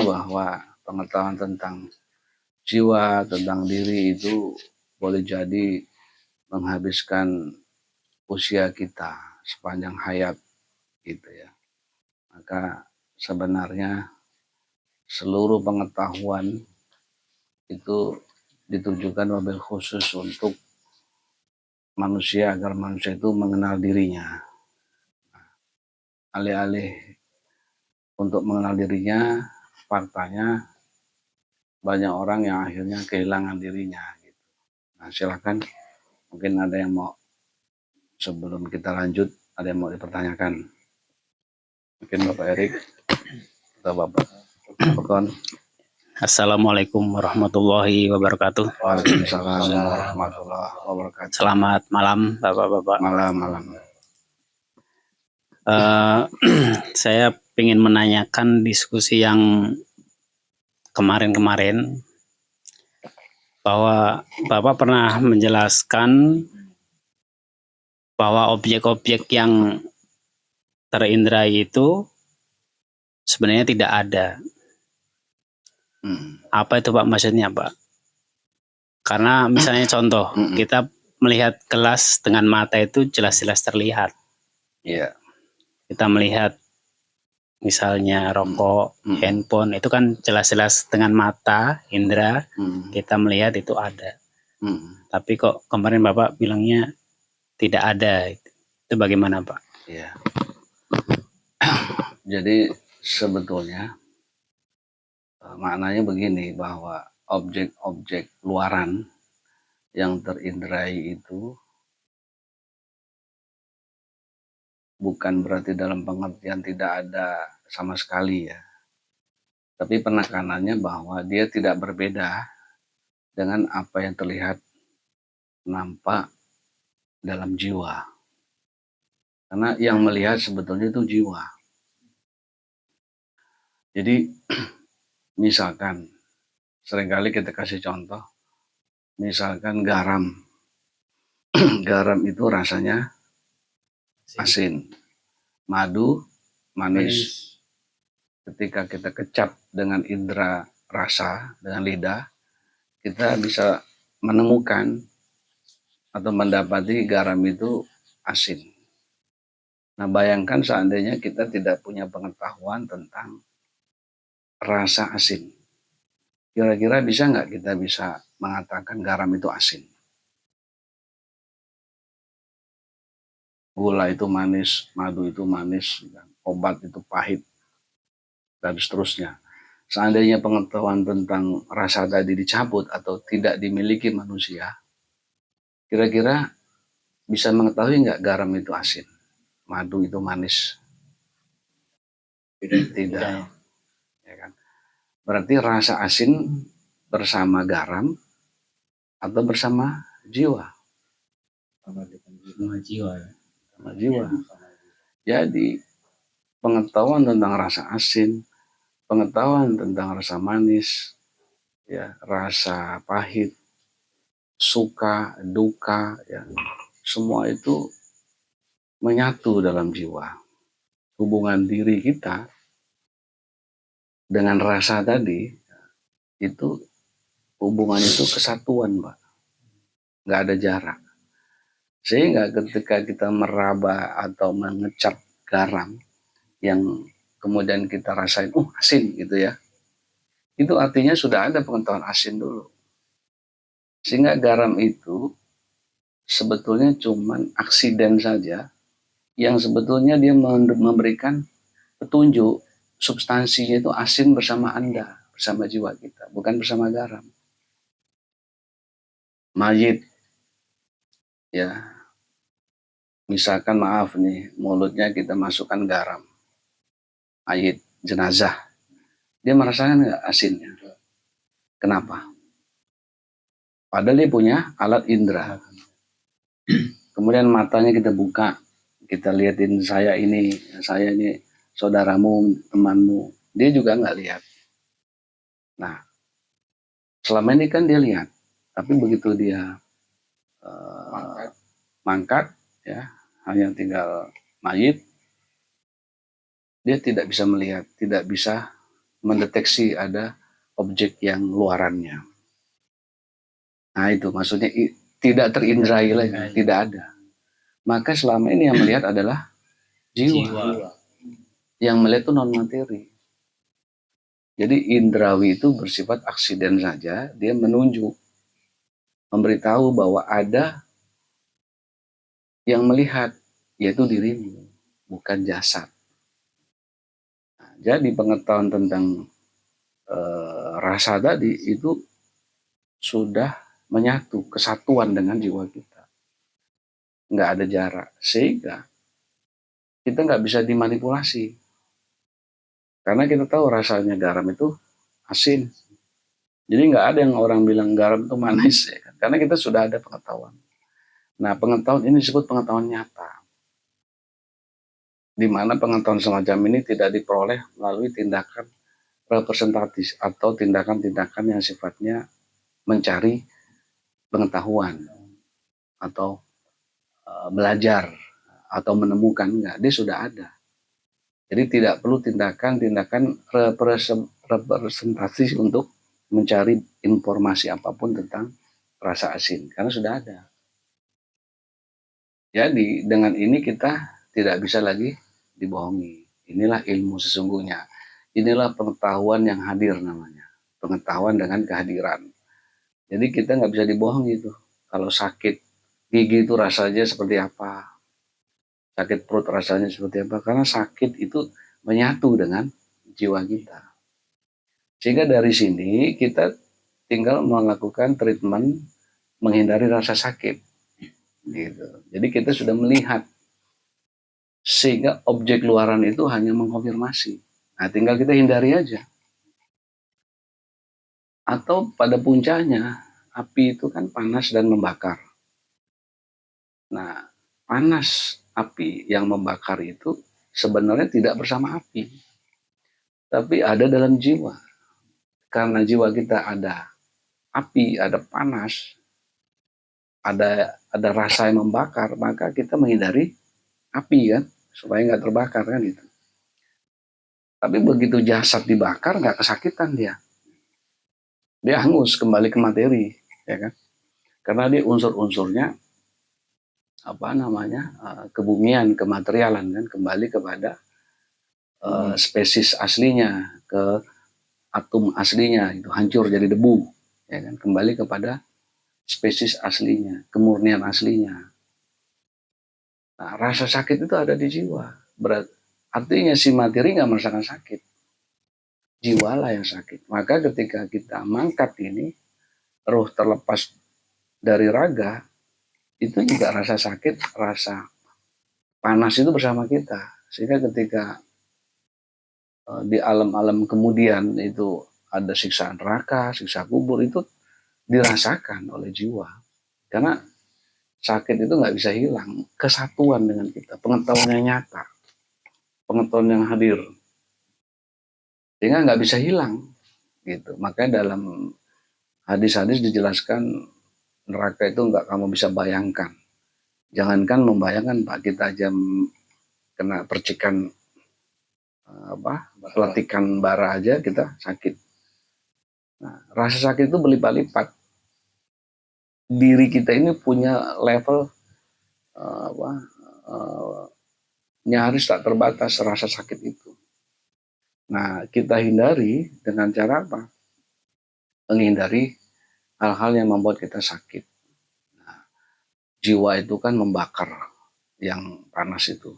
bahwa pengetahuan tentang jiwa, tentang diri itu boleh jadi menghabiskan usia kita sepanjang hayat gitu ya. Maka sebenarnya seluruh pengetahuan itu ditujukan wabil khusus untuk manusia agar manusia itu mengenal dirinya. Alih-alih untuk mengenal dirinya, faktanya banyak orang yang akhirnya kehilangan dirinya. Gitu. Nah, silakan, mungkin ada yang mau, sebelum kita lanjut, ada yang mau dipertanyakan. Mungkin Bapak Erik atau Bapak Pekon. Assalamualaikum warahmatullahi wabarakatuh. Waalaikumsalam warahmatullahi wabarakatuh. Selamat malam Bapak-Bapak. Malam. Saya ingin menanyakan diskusi yang kemarin-kemarin, bahwa Bapak pernah menjelaskan bahwa objek-objek yang terindrai itu sebenarnya tidak ada. Apa itu Pak maksudnya Pak? Karena misalnya contoh, kita melihat gelas dengan mata itu jelas-jelas terlihat. Iya. Kita melihat misalnya rokok, handphone, itu kan jelas-jelas dengan mata, indera, kita melihat itu ada. Tapi kok kemarin Bapak bilangnya tidak ada. Itu bagaimana Pak? Iya. Jadi sebetulnya maknanya begini, bahwa objek-objek luaran yang terindrai itu bukan berarti dalam pengertian tidak ada sama sekali ya. Tapi penekanannya bahwa dia tidak berbeda dengan apa yang terlihat nampak dalam jiwa. Karena yang melihat sebetulnya itu jiwa. Jadi misalkan, seringkali kita kasih contoh, misalkan garam. Garam itu rasanya asin, madu manis. Ketika kita kecap dengan indera rasa, dengan lidah, kita bisa menemukan atau mendapati garam itu asin. Nah, bayangkan seandainya kita tidak punya pengetahuan tentang rasa asin. Kira-kira bisa nggak kita bisa mengatakan garam itu asin? Gula itu manis, madu itu manis, obat itu pahit, dan seterusnya. Seandainya pengetahuan tentang rasa tadi dicabut atau tidak dimiliki manusia, kira-kira bisa mengetahui nggak garam itu asin, madu itu manis? Tidak. Ya kan? Berarti rasa asin bersama garam atau bersama jiwa? Sama jiwa. Sama jiwa. Jadi pengetahuan tentang rasa asin, pengetahuan tentang rasa manis, ya, rasa pahit, suka, duka, ya, semua itu menyatu dalam jiwa. Hubungan diri kita dengan rasa tadi, itu hubungan itu kesatuan, Pak. Nggak ada jarak. Sehingga ketika kita meraba atau mengecap garam yang kemudian kita rasain, asin gitu ya, itu artinya sudah ada pengetahuan asin dulu. Sehingga garam itu sebetulnya cuman aksiden saja, yang sebetulnya dia memberikan petunjuk substansinya itu asin bersama Anda, bersama jiwa kita, bukan bersama garam. Mayit, ya, misalkan maaf nih, mulutnya kita masukkan garam, mayit, jenazah, dia merasakan nggak asinnya? Kenapa? Padahal dia punya alat indera. Kemudian matanya kita buka, kita liatin saya ini saudaramu, temanmu, dia juga nggak lihat. Nah, selama ini kan dia lihat, tapi begitu dia mangkat, ya, hanya tinggal mayit, dia tidak bisa melihat, tidak bisa mendeteksi ada objek yang luarannya. Nah itu maksudnya tidak terindrai lagi, tidak ada. Maka selama ini yang melihat adalah jiwa. Yang melihat itu non materi. Jadi indrawi itu bersifat aksiden saja, dia menunjuk, memberitahu bahwa ada yang melihat, yaitu dirimu, bukan jasad. Nah, jadi pengetahuan tentang rasa tadi itu sudah menyatu, kesatuan dengan jiwa kita. Nggak ada jarak, sehingga kita nggak bisa dimanipulasi. Karena kita tahu rasanya garam itu asin. Jadi nggak ada yang orang bilang garam itu manis, ya kan? Karena kita sudah ada pengetahuan. Nah, pengetahuan ini disebut pengetahuan nyata. Di mana pengetahuan semacam ini tidak diperoleh melalui tindakan representatif atau tindakan-tindakan yang sifatnya mencari pengetahuan atau belajar atau menemukan, enggak, dia sudah ada. Jadi tidak perlu tindakan-tindakan representasi untuk mencari informasi apapun tentang rasa asin, karena sudah ada. Jadi dengan ini kita tidak bisa lagi dibohongi. Inilah ilmu sesungguhnya. Inilah pengetahuan yang hadir namanya. Pengetahuan dengan kehadiran. Jadi kita nggak bisa dibohongi itu. Kalau sakit gigi itu rasanya seperti apa, sakit perut rasanya seperti apa, karena sakit itu menyatu dengan jiwa kita. Sehingga dari sini kita tinggal melakukan treatment menghindari rasa sakit. Gitu. Jadi kita sudah melihat, sehingga objek luaran itu hanya mengkonfirmasi. Nah, tinggal kita hindari aja. Atau pada puncaknya, api itu kan panas dan membakar. Nah, panas api yang membakar itu sebenarnya tidak bersama api, tapi ada dalam jiwa. Karena jiwa kita ada api, ada panas, ada rasa yang membakar, maka kita menghindari api kan, supaya nggak terbakar kan itu. Tapi begitu jasad dibakar nggak kesakitan dia hangus kembali ke materi, ya kan? Karena dia unsur-unsurnya kebumian, kematerialan kan, kembali kepada spesies aslinya, ke atom aslinya, itu hancur jadi debu, ya kan? Kembali kepada spesies aslinya, kemurnian aslinya. Nah, rasa sakit itu ada di jiwa. Artinya si materi nggak merasakan sakit, jiwalah yang sakit. Maka ketika kita mangkat ini, ruh terlepas dari raga, itu juga rasa sakit, rasa panas itu bersama kita. Sehingga ketika di alam-alam kemudian itu ada siksa neraka, siksa kubur, itu dirasakan oleh jiwa. Karena sakit itu nggak bisa hilang, kesatuan dengan kita, pengetahuan yang nyata, pengetahuan yang hadir, sehingga nggak bisa hilang. Gitu. Makanya dalam hadis-hadis dijelaskan neraka itu nggak kamu bisa bayangkan. Jangankan membayangkan, Pak, kita aja kena percikan peletikan bara aja kita sakit. Nah, rasa sakit itu berlipat-lipat. Diri kita ini punya level nyaris tak terbatas rasa sakit itu. Nah, kita hindari dengan cara apa? Menghindari hal-hal yang membuat kita sakit. Nah, jiwa itu kan membakar, yang panas itu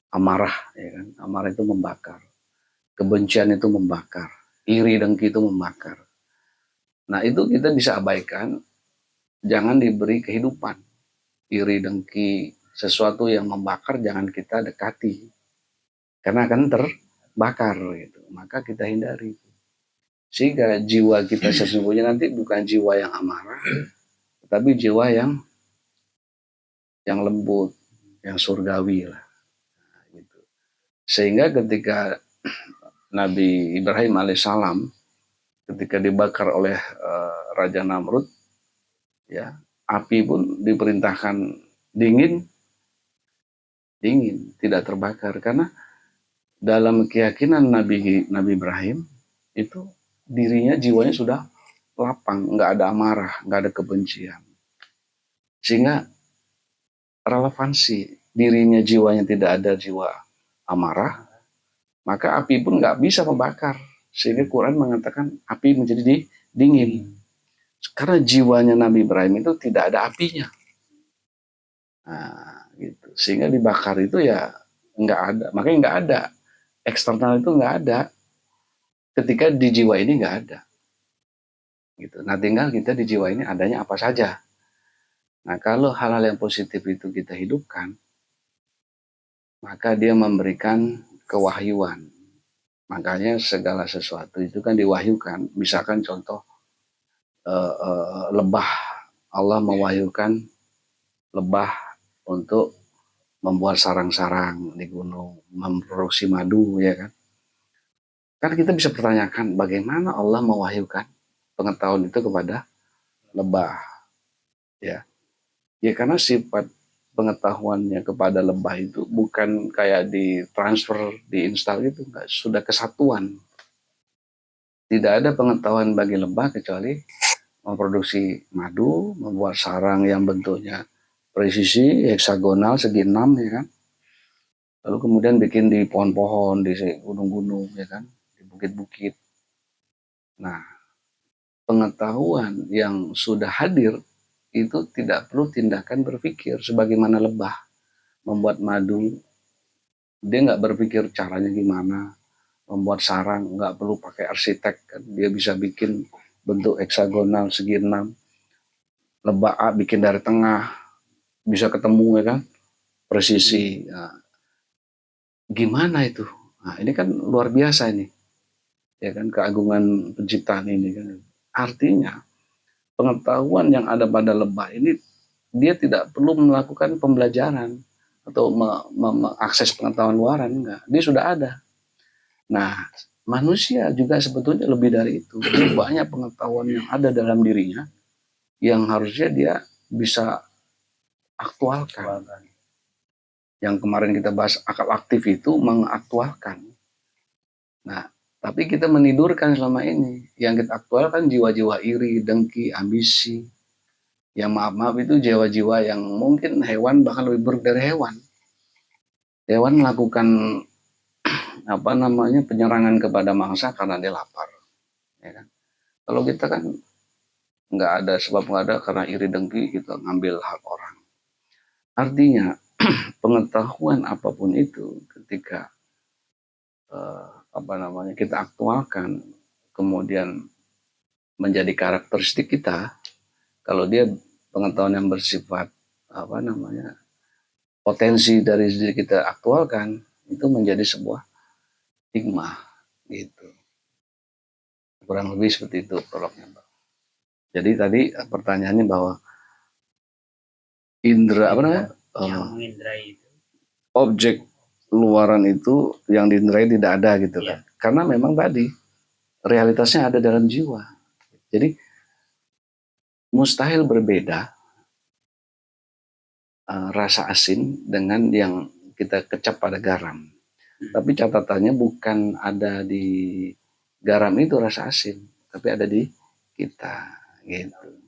amarah, ya kan? Amarah itu membakar, kebencian itu membakar, iri dengki itu membakar. Nah, itu kita bisa abaikan, jangan diberi kehidupan. Iri dengki, sesuatu yang membakar jangan kita dekati, karena akan terbakar gitu. Maka kita hindari. Sehingga jiwa kita sesungguhnya nanti bukan jiwa yang amarah, tapi jiwa yang lembut, yang surgawi lah. Gitu. Sehingga ketika Nabi Ibrahim alaihissalam ketika dibakar oleh Raja Namrud, ya, api pun diperintahkan dingin, tidak terbakar, karena dalam keyakinan Nabi Ibrahim, itu dirinya, jiwanya sudah lapang, nggak ada amarah, nggak ada kebencian. Sehingga relevansi dirinya, jiwanya tidak ada jiwa amarah, maka api pun nggak bisa membakar. Sehingga Quran mengatakan api menjadi dingin. Karena jiwanya Nabi Ibrahim itu tidak ada apinya. Nah, gitu. Sehingga dibakar itu ya nggak ada. Makanya nggak ada. Eksternal itu nggak ada. Ketika di jiwa ini nggak ada. Gitu. Nah, tinggal kita di jiwa ini adanya apa saja. Nah, kalau hal-hal yang positif itu kita hidupkan, maka dia memberikan kewahyuan. Makanya segala sesuatu itu kan diwahyukan. Misalkan contoh lebah, Allah mewahyukan lebah untuk membuat sarang-sarang di gunung, memproduksi madu, ya kan? Kan kita bisa pertanyakan bagaimana Allah mewahyukan pengetahuan itu kepada lebah, ya? Ya karena sifat pengetahuannya kepada lebah itu bukan kayak ditransfer, diinstal gitu, enggak, sudah kesatuan. Tidak ada pengetahuan bagi lebah kecuali memproduksi madu, membuat sarang yang bentuknya presisi, heksagonal, segi 6, ya kan. Lalu kemudian bikin di pohon-pohon, di gunung-gunung, ya kan, di bukit-bukit. Nah, pengetahuan yang sudah hadir itu tidak perlu tindakan berpikir sebagaimana lebah membuat madu. Dia nggak berpikir caranya gimana, membuat sarang, nggak perlu pakai arsitek, kan. Dia bisa bikin bentuk heksagonal segi 6. Lebah A bikin dari tengah, bisa ketemu, ya kan, presisi. Nah, gimana itu? Nah, ini kan luar biasa ini, ya kan, keagungan penciptaan ini kan. Artinya pengetahuan yang ada pada lebah ini dia tidak perlu melakukan pembelajaran atau mengakses pengetahuan luaran, enggak. Dia sudah ada. Nah, manusia juga sebetulnya lebih dari itu. Dia banyak pengetahuan yang ada dalam dirinya yang harusnya dia bisa aktualkan. Yang kemarin kita bahas akal aktif itu mengaktualkan. Nah, tapi kita menidurkan selama ini. Yang kita aktualkan jiwa-jiwa iri, dengki, ambisi. Yang maaf-maaf itu jiwa-jiwa yang mungkin hewan bahkan lebih buruk dari hewan. Hewan melakukan penyerangan kepada mangsa karena dia lapar, ya kan. Kalau kita kan nggak ada sebab, nggak ada, karena iri dengki kita ngambil hak orang. Artinya pengetahuan apapun itu ketika kita aktualkan kemudian menjadi karakteristik kita, kalau dia pengetahuan yang bersifat potensi dari diri kita aktualkan, itu menjadi sebuah hikmah gitu. Kurang lebih seperti itu prolognya, Pak. Jadi tadi pertanyaannya bahwa indera objek luaran itu yang diinderai tidak ada gitu kan. Karena memang tadi realitasnya ada dalam jiwa. Jadi mustahil berbeda rasa asin dengan yang kita kecap pada garam. Tapi catatannya bukan ada di garam itu rasa asin, tapi ada di kita gitu.